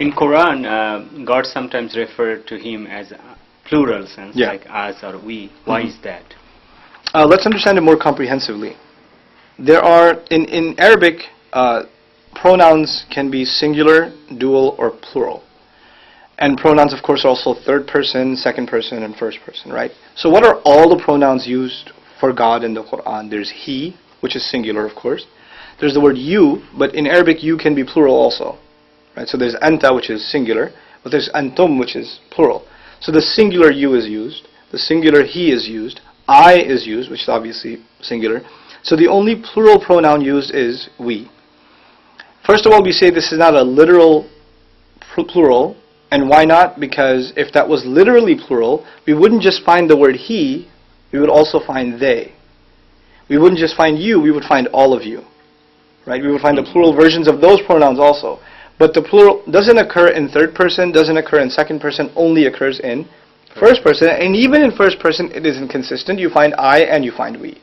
In Quran, God sometimes referred to him as a plural sense, Yeah. like us or we. Why is that? Let's understand it more comprehensively. There are, in Arabic, pronouns can be singular, dual, or plural. And pronouns, of course, are also third person, second person, and first person, right? So what are all the pronouns used for God in the Quran? There's he, which is singular, of course. There's the word you, but in Arabic, you can be plural also, right? So there's anta, which is singular, but there's antum, which is plural. So the singular you is used, the singular he is used, I is used, which is obviously singular. So the only plural pronoun used is we. First of all, we say this is not a literal plural. And why not? Because if that was literally plural, we wouldn't just find the word he, we would also find they. We wouldn't just find you, we would find all of you. Right? We would find the plural versions of those pronouns also. But the plural doesn't occur in third person, doesn't occur in second person, only occurs in first person. And even in first person, it isn't consistent. You find I and you find we.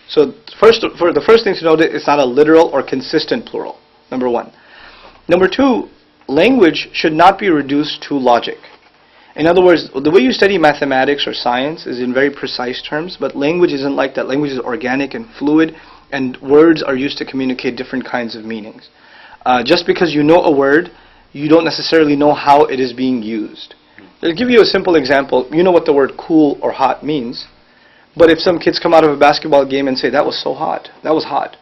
So the first thing to note is it's not a literal or consistent plural, number one. Number two, language should not be reduced to logic. In other words, the way you study mathematics or science is in very precise terms, but language isn't like that. Language is organic and fluid, and words are used to communicate different kinds of meanings. Just because you know a word, you don't necessarily know how it is being used. I'll give you a simple example. You know what the word cool or hot means, but if some kids come out of a basketball game and say, that was so hot, that was hot,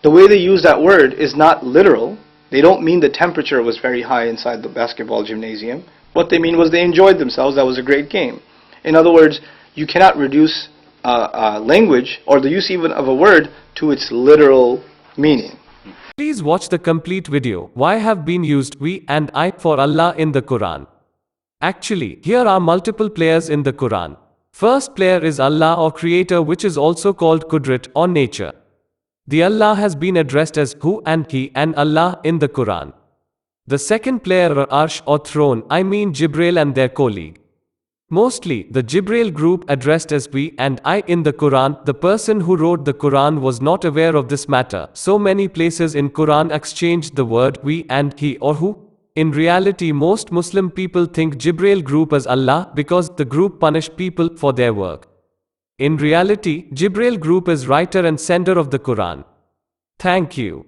the way they use that word is not literal. They don't mean the temperature was very high inside the basketball gymnasium. What they mean was they enjoyed themselves. That was a great game. In other words, you cannot reduce language or the use even of a word to its literal meaning. Please watch the complete video. Why have been used we and I for Allah in the Quran? Actually, here are multiple players in the Quran. First player is Allah or Creator, which is also called Qudrat or nature. The Allah has been addressed as Hu and He and Allah in the Quran. The second player are Arsh or throne, I mean Jibril and their colleague. Mostly, the Jibril group addressed as we and I in the Quran. The person who wrote the Quran was not aware of this matter. So many places in Quran exchanged the word we and he or who. In reality, most Muslim people think Jibril group as Allah because the group punish people for their work. In reality, Jibril group is writer and sender of the Quran. Thank you.